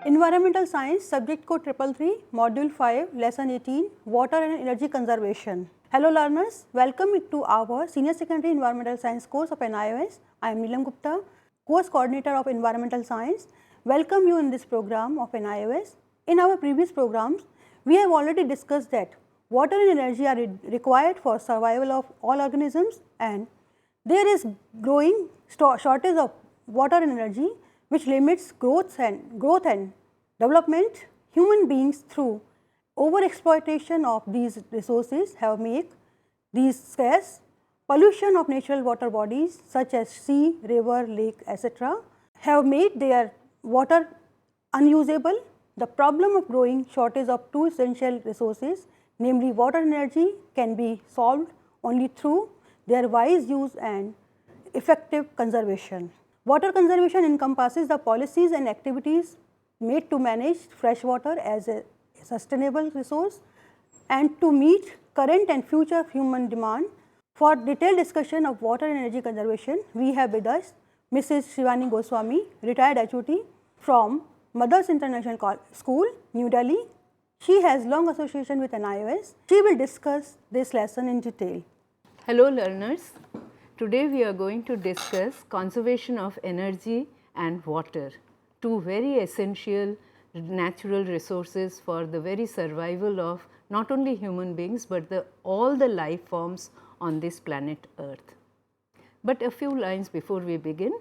Environmental Science, Subject Code 333, Module 5, Lesson 18, Water and Energy Conservation. Hello learners, welcome to our Senior Secondary Environmental Science course of NIOS. I am Neelam Gupta, Course Coordinator of Environmental Science. Welcome you in this program of NIOS. In our previous programs, we have already discussed that water and energy are required for survival of all organisms, and there is growing shortage of water and energy which limits growth and development. Human beings through overexploitation of these resources have made these scarce. Pollution of natural water bodies such as sea, river, lake, etc. have made their water unusable. The problem of growing shortage of two essential resources, namely water and energy, can be solved only through their wise use and effective conservation. Water conservation encompasses the policies and activities made to manage fresh water as a sustainable resource and to meet current and future human demand. For detailed discussion of water and energy conservation, we have with us Mrs. Shivani Goswami, retired HOT from Mothers International School, New Delhi. She has long association with NIOS. She will discuss this lesson in detail. Hello learners, today we are going to discuss conservation of energy and water, two very essential natural resources for the very survival of not only human beings, but all the life forms on this planet Earth. But a few lines before we begin.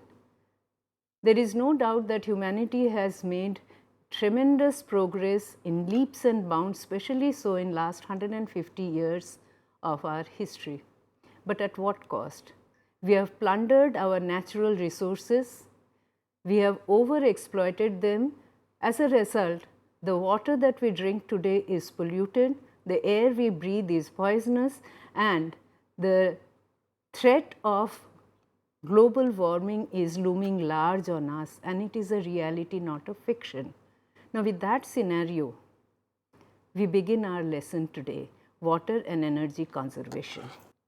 There is no doubt that humanity has made tremendous progress in leaps and bounds, especially so in last 150 years of our history. But at what cost? We have plundered our natural resources, we have overexploited them. As a result, the water that we drink today is polluted, the air we breathe is poisonous, and the threat of global warming is looming large on us, and it is a reality, not a fiction. Now, with that scenario, we begin our lesson today, water and energy conservation.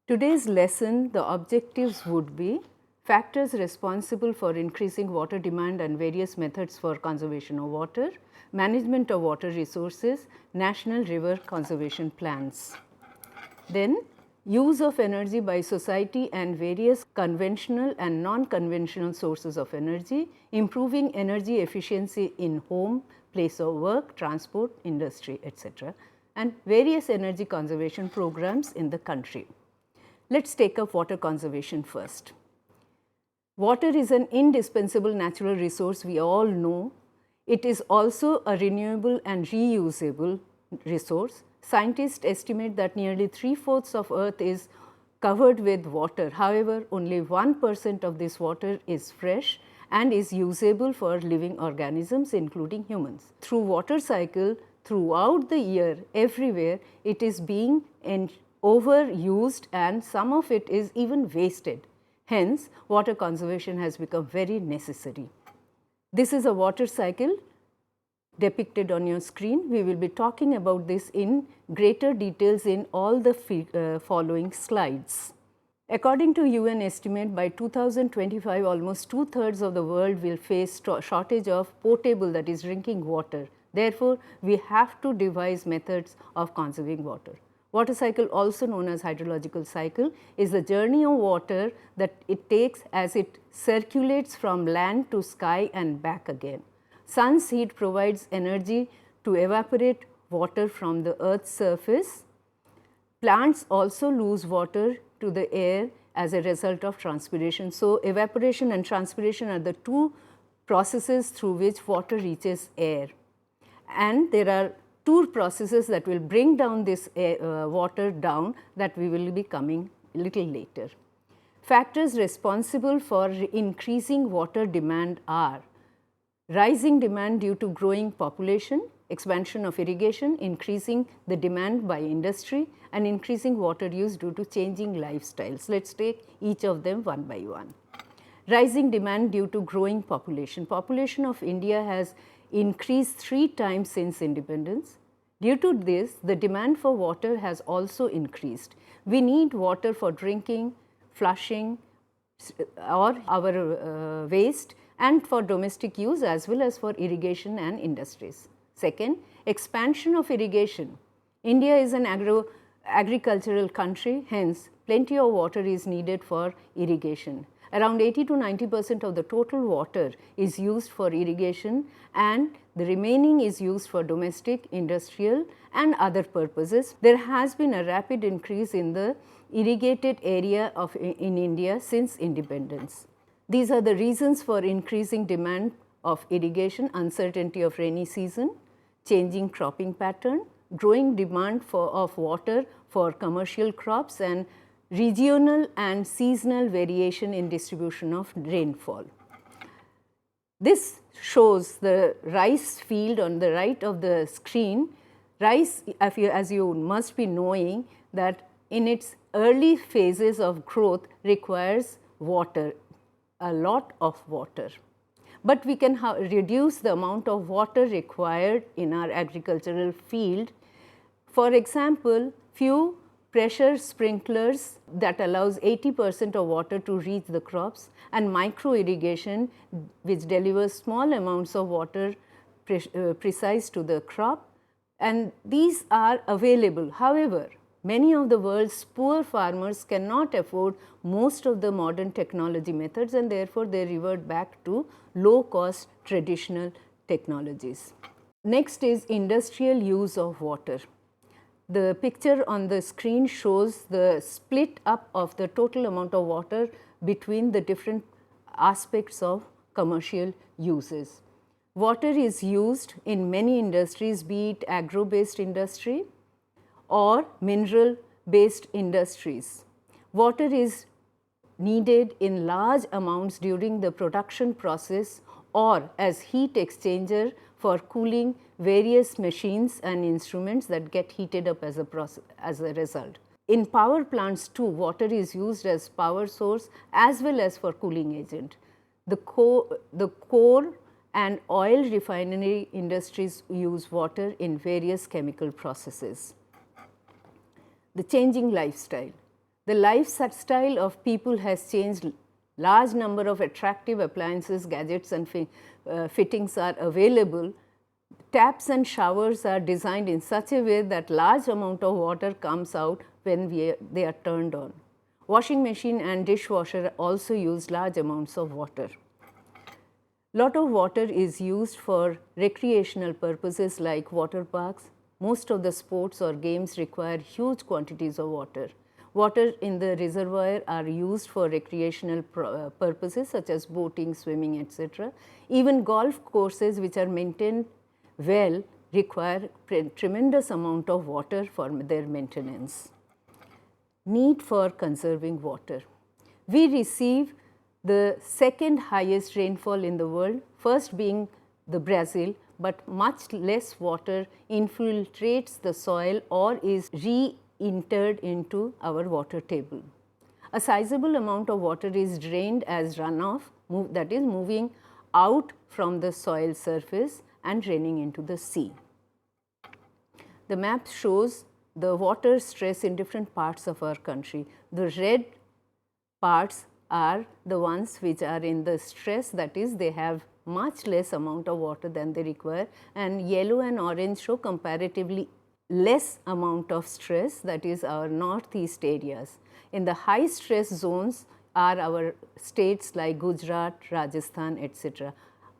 Today's lesson, the objectives would be factors responsible for increasing water demand and various methods for conservation of water, management of water resources, national river conservation plans. Then use of energy by society and various conventional and non-conventional sources of energy, improving energy efficiency in home, place of work, transport, industry, etc., and various energy conservation programs in the country. Let us take up water conservation first. Water is an indispensable natural resource, we all know. It is also a renewable and reusable resource. Scientists estimate that nearly 3/4 of Earth is covered with water. However, only 1% of this water is fresh and is usable for living organisms, including humans. Through water cycle, throughout the year, everywhere, it is being overused and some of it is even wasted. Hence, water conservation has become very necessary. This is a water cycle depicted on your screen. We will be talking about this in greater details in all the following slides. According to UN estimate, by 2025, almost 2/3 of the world will face shortage of potable, that is drinking water. Therefore, we have to devise methods of conserving water. Water cycle, also known as hydrological cycle, is the journey of water that it takes as it circulates from land to sky and back again. Sun's heat provides energy to evaporate water from the Earth's surface. Plants also lose water to the air as a result of transpiration. So, evaporation and transpiration are the two processes through which water reaches air, and there are two processes that will bring down this water down, that we will be coming a little later. Factors responsible for increasing water demand are rising demand due to growing population, expansion of irrigation, increasing the demand by industry, and increasing water use due to changing lifestyles. Let us take each of them one by one. Rising demand due to growing population. Population of India has increased 3 times since independence. Due to this, the demand for water has also increased. We need water for drinking, flushing, or our waste, and for domestic use as well as for irrigation and industries. Second, expansion of irrigation. India is an agricultural country, hence plenty of water is needed for irrigation. Around 80 to 90% of the total water is used for irrigation and the remaining is used for domestic, industrial and other purposes. There has been a rapid increase in the irrigated area in India since independence. These are the reasons for increasing demand of irrigation: uncertainty of rainy season, changing cropping pattern, growing demand of water for commercial crops, and regional and seasonal variation in distribution of rainfall. This shows the rice field on the right of the screen. Rice, as you must be knowing, that in its early phases of growth requires water, a lot of water. But we can reduce the amount of water required in our agricultural field. For example, few pressure sprinklers that allows 80% of water to reach the crops, and micro irrigation which delivers small amounts of water precise to the crop, and these are available. However, many of the world's poor farmers cannot afford most of the modern technology methods, and therefore they revert back to low cost traditional technologies. Next is industrial use of water. The picture on the screen shows the split up of the total amount of water between the different aspects of commercial uses. Water is used in many industries, be it agro-based industry or mineral based industries. Water is needed in large amounts during the production process or as heat exchanger for cooling various machines and instruments that get heated up as a result. In power plants too, water is used as power source as well as for cooling agent. The coal and oil refinery industries use water in various chemical processes. The changing lifestyle. The lifestyle of people has changed. Large number of attractive appliances, gadgets and fittings are available. Taps and showers are designed in such a way that large amount of water comes out when they are turned on. Washing machine and dishwasher also use large amounts of water. Lot of water is used for recreational purposes like water parks. Most of the sports or games require huge quantities of water. Water in the reservoir are used for recreational purposes such as boating, swimming, etc. Even golf courses which are maintained well require tremendous amount of water for their maintenance. Need for conserving water. We receive the second highest rainfall in the world, first being the Brazil, but much less water infiltrates the soil or is reintered into our water table. A sizable amount of water is drained as runoff, that is moving out from the soil surface and draining into the sea. The map shows the water stress in different parts of our country. The red parts are the ones which are in the stress, that is they have much less amount of water than they require, and yellow and orange show comparatively less amount of stress, that is our northeast areas. In the high stress zones are our states like Gujarat, Rajasthan, etc.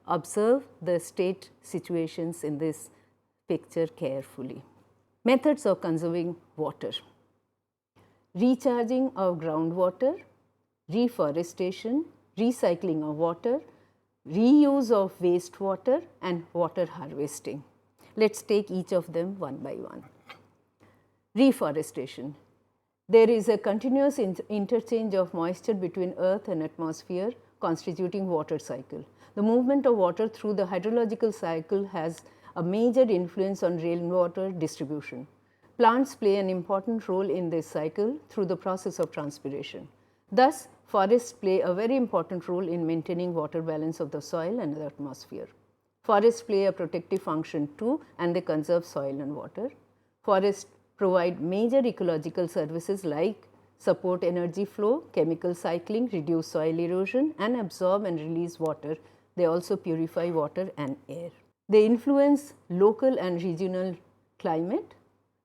Observe the state situations in this picture carefully. Methods of conserving water. Recharging of groundwater, reforestation, recycling of water, reuse of wastewater and water harvesting. Let us take each of them one by one. Reforestation. There is a continuous interchange of moisture between earth and atmosphere constituting water cycle. The movement of water through the hydrological cycle has a major influence on rainwater distribution. Plants play an important role in this cycle through the process of transpiration. Thus, forests play a very important role in maintaining water balance of the soil and the atmosphere. Forests play a protective function too, and they conserve soil and water. Forests provide major ecological services like support energy flow, chemical cycling, reduce soil erosion and absorb and release water They also purify water and air. They influence local and regional climate.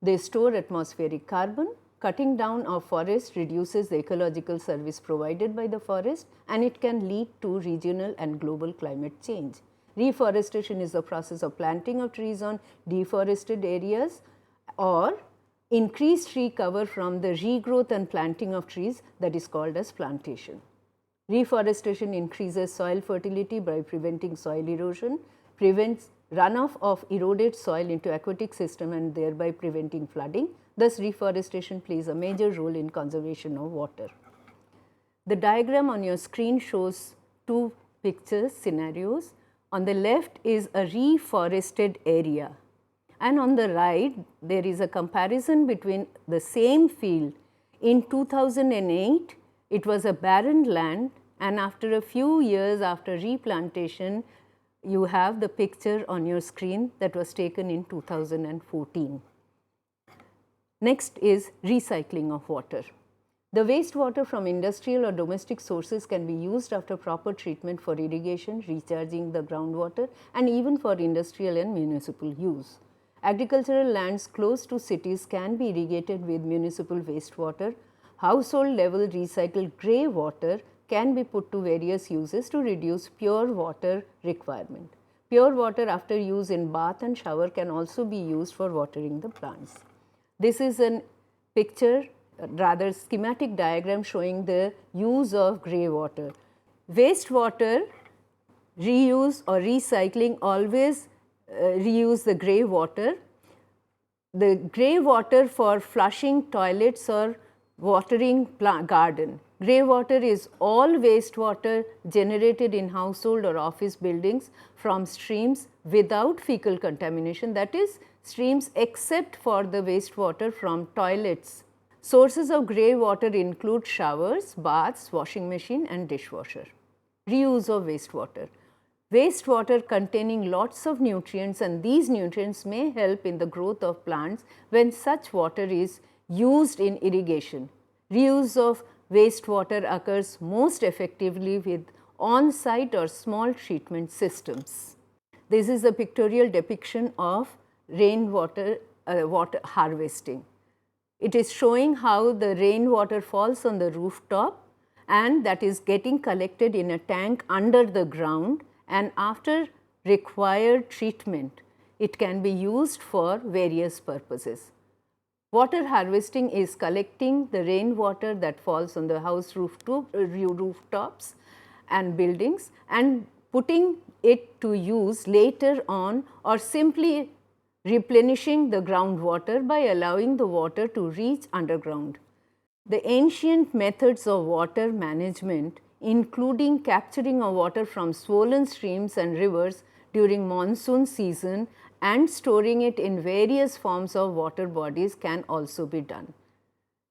They store atmospheric carbon. Cutting down of forest reduces the ecological service provided by the forest, and it can lead to regional and global climate change. Reforestation is the process of planting of trees on deforested areas or increased tree cover from the regrowth and planting of trees, that is called as plantation. Reforestation increases soil fertility by preventing soil erosion, prevents runoff of eroded soil into aquatic system and thereby preventing flooding. Thus, reforestation plays a major role in conservation of water. The diagram on your screen shows two pictures, scenarios. On the left is a reforested area, and on the right there is a comparison between the same field. In 2008, it was a barren land, and after a few years after replantation, you have the picture on your screen that was taken in 2014. Next is recycling of water. The wastewater from industrial or domestic sources can be used after proper treatment for irrigation, recharging the groundwater, and even for industrial and municipal use. Agricultural lands close to cities can be irrigated with municipal wastewater. Household level recycled grey water can be put to various uses to reduce pure water requirement. Pure water after use in bath and shower can also be used for watering the plants. This is a picture, rather schematic diagram showing the use of grey water. Wastewater reuse or recycling always reuse the grey water. The grey water for flushing toilets or watering garden. Grey water is all wastewater generated in household or office buildings from streams without fecal contamination, that is streams except for the wastewater from toilets. Sources of grey water include showers, baths, washing machine and dishwasher. Reuse of wastewater. Wastewater containing lots of nutrients, and these nutrients may help in the growth of plants when such water is used in irrigation. Reuse of wastewater occurs most effectively with on-site or small treatment systems. This is a pictorial depiction of rainwater water harvesting. It is showing how the rainwater falls on the rooftop and that is getting collected in a tank under the ground, and after required treatment, it can be used for various purposes. Water harvesting is collecting the rainwater that falls on the house rooftops and buildings and putting it to use later on, or simply replenishing the groundwater by allowing the water to reach underground. The ancient methods of water management, including capturing of water from swollen streams and rivers during monsoon season and storing it in various forms of water bodies, can also be done.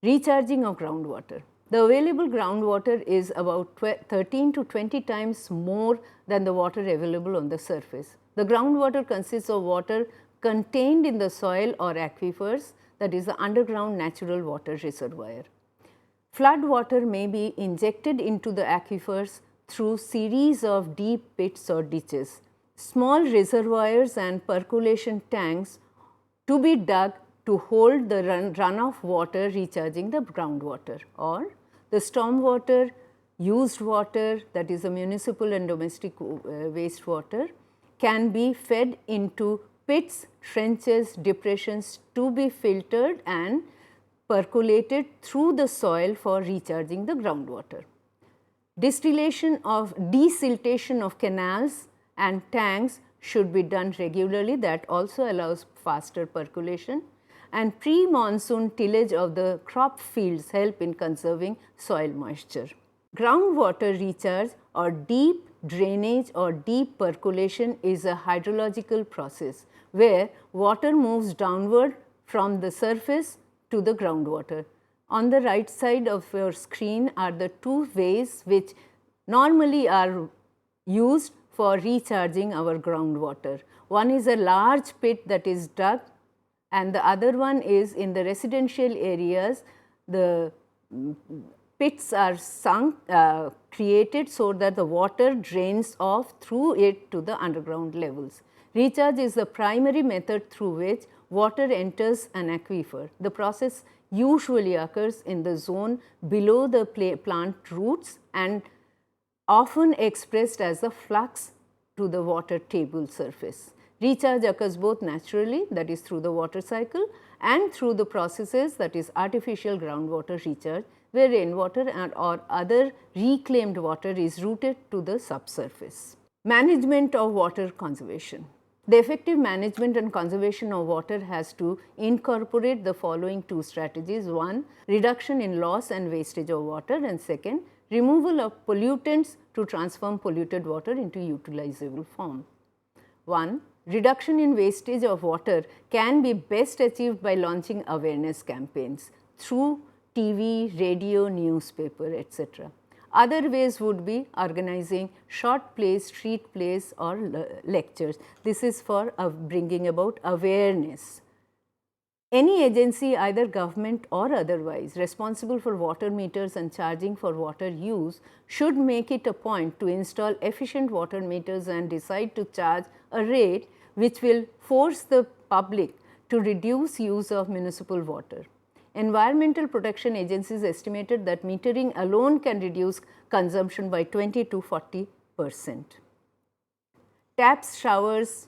Recharging of groundwater. The available groundwater is about 13 to 20 times more than the water available on the surface. The groundwater consists of water contained in the soil or aquifers, that is the underground natural water reservoir. Flood water may be injected into the aquifers through series of deep pits or ditches. Small reservoirs and percolation tanks to be dug to hold the runoff water recharging the groundwater, or the stormwater, used water, that is the municipal and domestic wastewater, can be fed into pits, trenches, depressions to be filtered and percolated through the soil for recharging the groundwater. Desiltation of canals and tanks should be done regularly, that also allows faster percolation, and pre-monsoon tillage of the crop fields help in conserving soil moisture. Groundwater recharge or deep drainage or deep percolation is a hydrological process where water moves downward from the surface to the groundwater. On the right side of your screen are the two ways which normally are used for recharging our groundwater. One is a large pit that is dug, and the other one is in the residential areas. The pits are sunk, created so that the water drains off through it to the underground levels. Recharge is the primary method through which water enters an aquifer. The process usually occurs in the zone below the plant roots and often expressed as the flux to the water table surface. Recharge occurs both naturally, that is through the water cycle, and through the processes, that is artificial groundwater recharge, where rainwater or other reclaimed water is routed to the subsurface. Management of water conservation. The effective management and conservation of water has to incorporate the following two strategies. One, reduction in loss and wastage of water, and second, removal of pollutants to transform polluted water into utilizable form. 1. Reduction in wastage of water can be best achieved by launching awareness campaigns through TV, radio, newspaper, etc. Other ways would be organizing short plays, street plays or lectures. This is for bringing about awareness. Any agency, either government or otherwise, responsible for water meters and charging for water use should make it a point to install efficient water meters and decide to charge a rate which will force the public to reduce use of municipal water. Environmental protection agencies estimated that metering alone can reduce consumption by 20 to 40%. Taps, showers,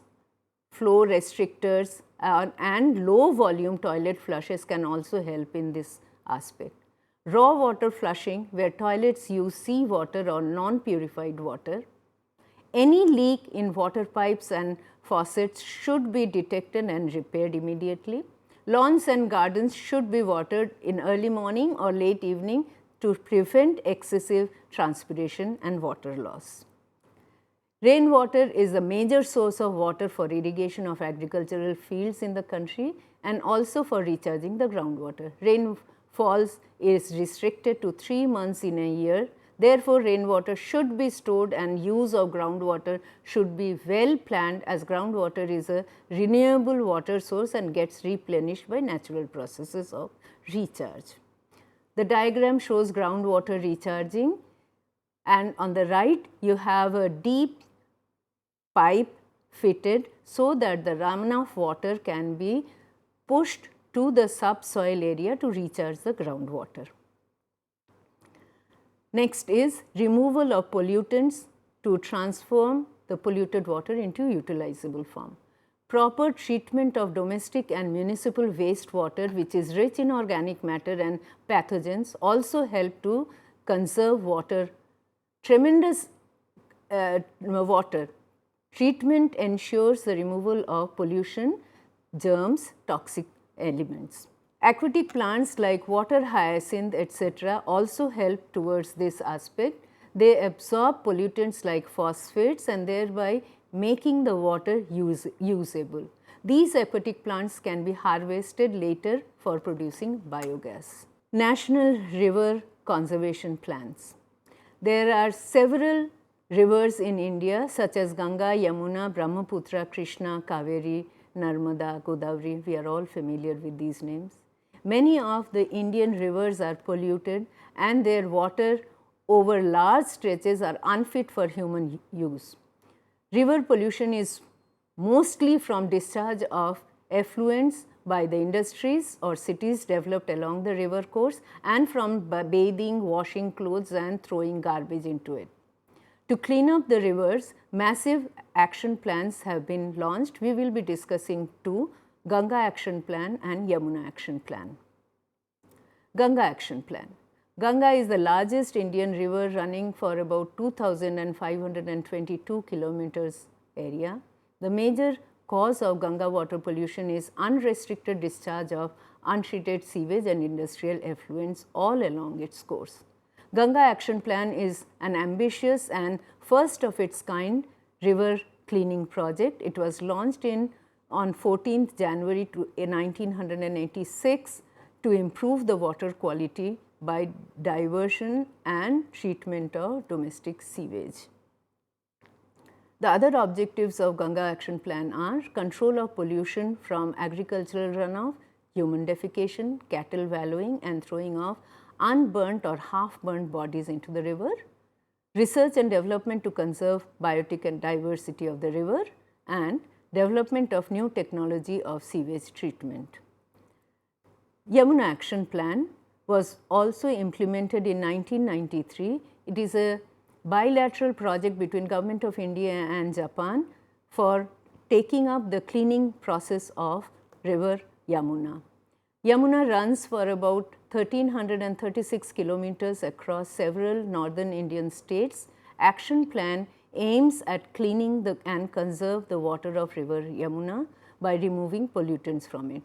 flow restrictors and low volume toilet flushes can also help in this aspect. Raw water flushing, where toilets use sea water or non-purified water. Any leak in water pipes and faucets should be detected and repaired immediately. Lawns and gardens should be watered in early morning or late evening to prevent excessive transpiration and water loss. Rainwater is a major source of water for irrigation of agricultural fields in the country and also for recharging the groundwater. Rainfalls is restricted to 3 months in a year. Therefore, rainwater should be stored and use of groundwater should be well planned, as groundwater is a renewable water source and gets replenished by natural processes of recharge. The diagram shows groundwater recharging, and on the right you have a deep pipe fitted so that the runoff water can be pushed to the subsoil area to recharge the groundwater. Next is removal of pollutants to transform the polluted water into utilizable form. Proper treatment of domestic and municipal wastewater, which is rich in organic matter and pathogens, also help to conserve water. Tremendous water treatment ensures the removal of pollution, germs, toxic elements. Aquatic plants like water hyacinth, etc. also help towards this aspect. They absorb pollutants like phosphates and thereby making the water usable. These aquatic plants can be harvested later for producing biogas. National river conservation plans. There are several rivers in India such as Ganga, Yamuna, Brahmaputra, Krishna, Kaveri, Narmada, Godavari. We are all familiar with these names. Many of the Indian rivers are polluted and their water over large stretches are unfit for human use. River pollution is mostly from discharge of effluents by the industries or cities developed along the river course and from bathing, washing clothes and throwing garbage into it. To clean up the rivers, massive action plans have been launched. We will be discussing two: Ganga Action Plan and Yamuna Action Plan. Ganga Action Plan. Ganga is the largest Indian river running for about 2,522 kilometers area. The major cause of Ganga water pollution is unrestricted discharge of untreated sewage and industrial effluents all along its course. Ganga Action Plan is an ambitious and first of its kind river cleaning project. It was launched on 14th January 1986 to improve the water quality by diversion and treatment of domestic sewage. The other objectives of Ganga Action Plan are control of pollution from agricultural runoff, human defecation, cattle wallowing and throwing of unburnt or half-burnt bodies into the river, research and development to conserve biotic and diversity of the river, and development of new technology of sewage treatment. Yamuna Action Plan was also implemented in 1993. It is a bilateral project between Government of India and Japan for taking up the cleaning process of river Yamuna. Yamuna runs for about 1336 kilometers across several northern Indian states. Action Plan aims at cleaning and conserve the water of river Yamuna by removing pollutants from it.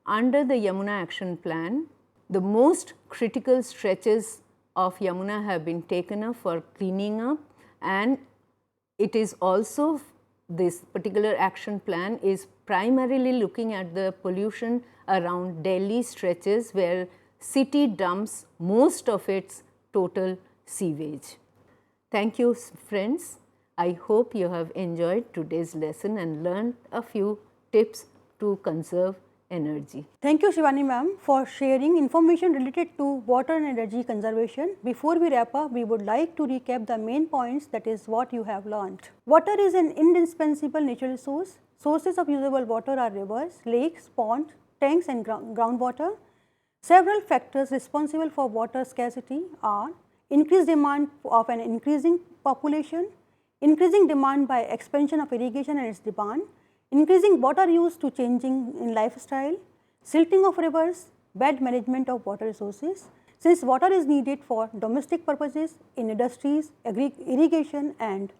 Under the Yamuna Action Plan, the most critical stretches of Yamuna have been taken up for cleaning up, and it is also, this particular action plan is primarily looking at the pollution around Delhi stretches where city dumps most of its total sewage. Thank you, friends. I hope you have enjoyed today's lesson and learned a few tips to conserve energy. Thank you, Shivani ma'am, for sharing information related to water and energy conservation. Before we wrap up, we would like to recap the main points, that is what you have learned. Water is an indispensable natural resource. Sources of usable water are rivers, lakes, ponds, tanks and groundwater. Several factors responsible for water scarcity are increased demand of an increasing population, increasing demand by expansion of irrigation and its demand, increasing water use to changing in lifestyle, silting of rivers, bad management of water resources. Since water is needed for domestic purposes, in industries, irrigation and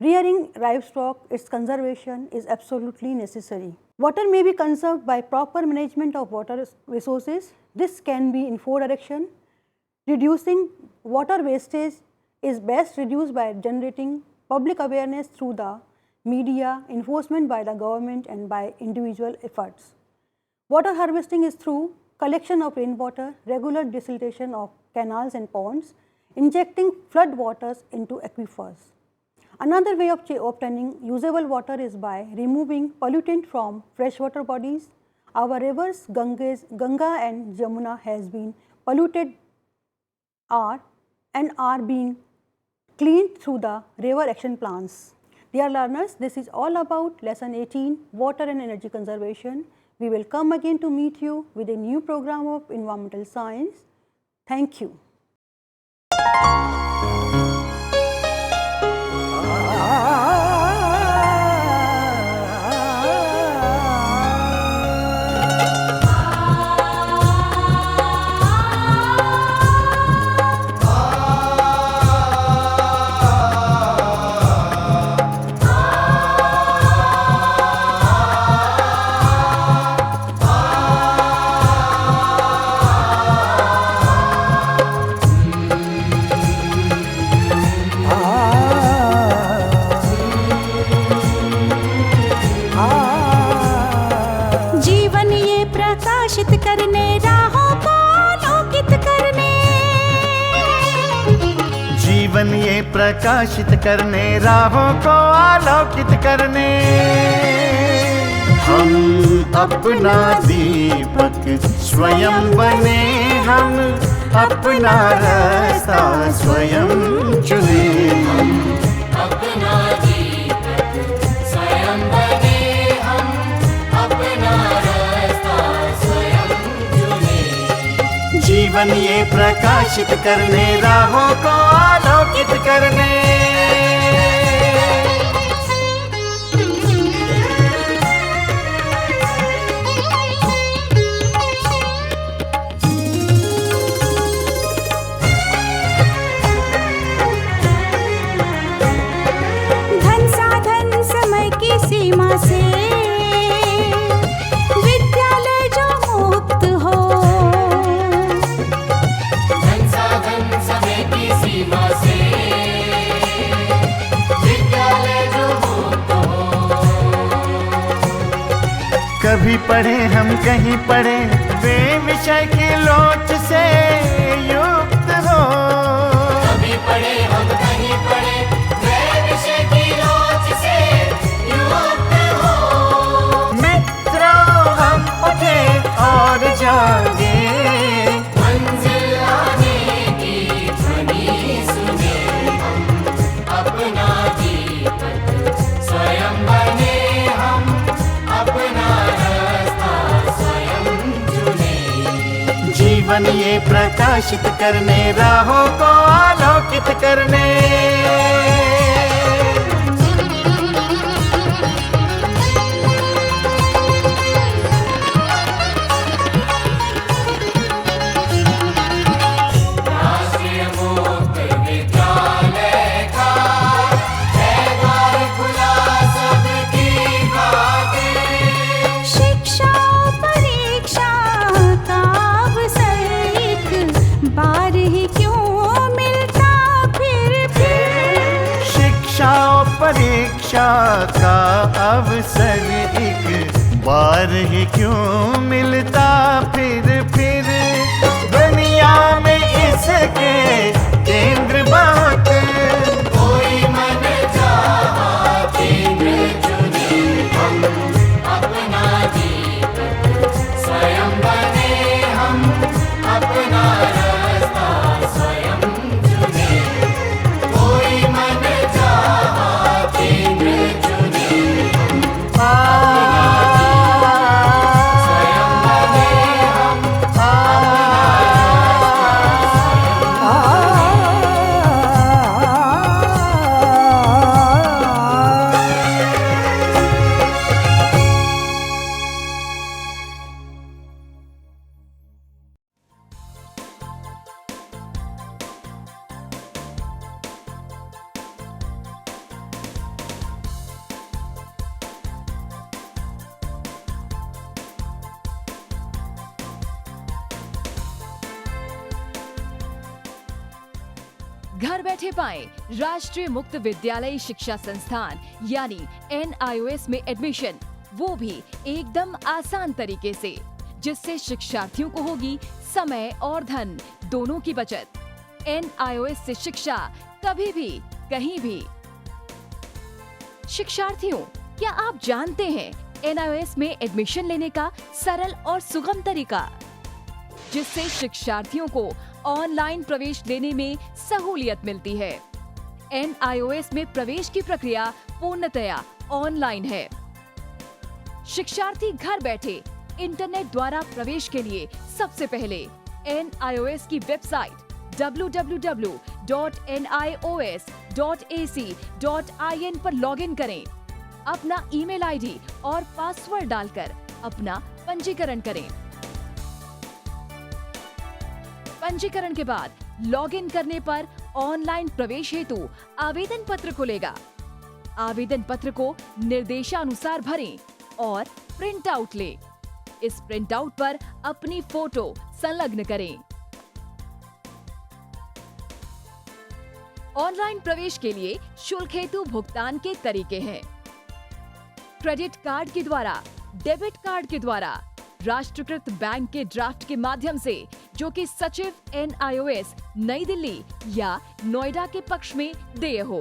rearing livestock, its conservation is absolutely necessary. Water may be conserved by proper management of water resources. This can be in four directions. Reducing water wastage is best reduced by generating public awareness through the media, enforcement by the government and by individual efforts. Water harvesting is through collection of rainwater, regular desiltation of canals and ponds, injecting flood waters into aquifers. Another way of obtaining usable water is by removing pollutant from freshwater bodies. Our rivers Ganga and Jamuna has been polluted and are being cleaned through the river action plans. Dear learners, this is all about lesson 18, water and energy conservation. We will come again to meet you with a new program of environmental science. Thank you. जीवन ये प्रकाशित करने राहों को आलोकित करने, हम अपना दीपक स्वयं बने, हम अपना रास्ता स्वयं चुने। हम अपना दीपक स्वयं बने, हम अपना रास्ता स्वयं चुने। जीवन ये प्रकाशित करने राहों को आलोकित करने। धन साधन समय की सीमा से विद्यालय जो मुक्त हो, धन साधन समय की सीमा से विद्यालय जो मुक्त हो। कभी पढ़े हम कहीं पढ़े वे विषय की लोच से युक्त हो, कभी पढ़े हम कहीं पढ़े वे विषय की लोच से युक्त हो। मित्रों हम उठे और जागे, मंजिल बनिए प्रकाशित करने, राहों को आलोकित करने। शिक्षा परीक्षा का अवसर एक बार ही क्यों मिलता फिर। शिक्षा और परीक्षा का अवसर एक बार ही क्यों मिलता फिर। दुनिया में इसके केंद्र बहुत, कोई मन चाहा केंद्र चुने, हम अपना जीवन स्वयं बने, हम अपना रास्ता स्वयं चुने। कोई मन चाहा केंद्र चुने, स्वयं बने, हम घर बैठे पाएं राष्ट्रीय मुक्त विद्यालय शिक्षा संस्थान यानी NIOS में एडमिशन, वो भी एकदम आसान तरीके से, जिससे शिक्षार्थियों को होगी समय और धन दोनों की बचत। NIOS से शिक्षा कभी भी कहीं भी। शिक्षार्थियों, क्या आप जानते हैं NIOS में एडमिशन लेने का सरल और सुगम तरीका, जिससे शिक्षार्थियों को ऑनलाइन प्रवेश लेने में सहूलियत मिलती है। NIOS में प्रवेश की प्रक्रिया पूर्णतया ऑनलाइन है। शिक्षार्थी घर बैठे इंटरनेट द्वारा प्रवेश के लिए सबसे पहले NIOS की वेबसाइट www.nios.ac.in पर लॉगिन करें। अपना ईमेल आईडी और पासवर्ड डालकर अपना पंजीकरण करें। पंजीकरण के बाद लॉगिन करने पर ऑनलाइन प्रवेश हेतु आवेदन पत्र खुलेगा। आवेदन पत्र को निर्देशानुसार भरें और प्रिंट आउट लें। इस प्रिंट आउट पर अपनी फोटो संलग्न करें। ऑनलाइन प्रवेश के लिए शुल्क हेतु भुगतान के तरीके हैं: क्रेडिट कार्ड के द्वारा, डेबिट कार्ड के द्वारा, राष्ट्रीयकृत बैंक के ड्राफ्ट के माध्यम से, जो कि सचिव NIOS नई दिल्ली या नोएडा के पक्ष में देय हो।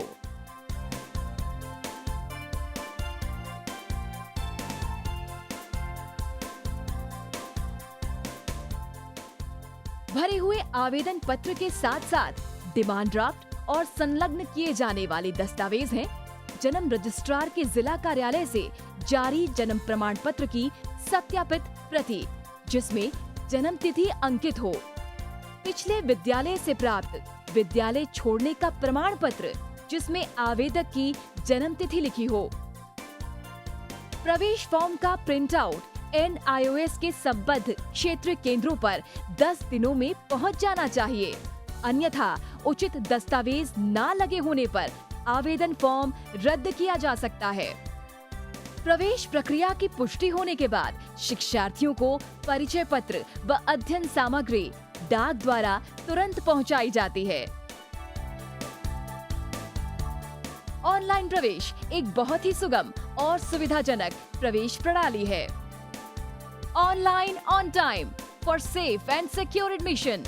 भरे हुए आवेदन पत्र के साथ साथ डिमांड ड्राफ्ट और संलग्न किए जाने वाले दस्तावेज हैं: जन्म रजिस्ट्रार के जिला कार्यालय से जारी जन्म प्रमाण पत्र की सत्यापित प्रति, जिसमें जन्म तिथि अंकित हो, पिछले विद्यालय से प्राप्त विद्यालय छोड़ने का प्रमाण पत्र, जिसमें आवेदक की जन्म तिथि लिखी हो। प्रवेश फॉर्म का प्रिंट आउट NIOS के संबद्ध क्षेत्रीय केंद्रों पर 10 दिनों में पहुंच जाना चाहिए, अन्यथा उचित दस्तावेज न लगे होने पर आवेदन फॉर्म रद्द किया जा सकता है। प्रवेश प्रक्रिया की पुष्टि होने के बाद शिक्षार्थियों को परिचय पत्र व अध्ययन सामग्री डाक द्वारा तुरंत पहुंचाई जाती है। ऑनलाइन प्रवेश एक बहुत ही सुगम और सुविधाजनक प्रवेश प्रणाली है। Online on time for safe and secure admission.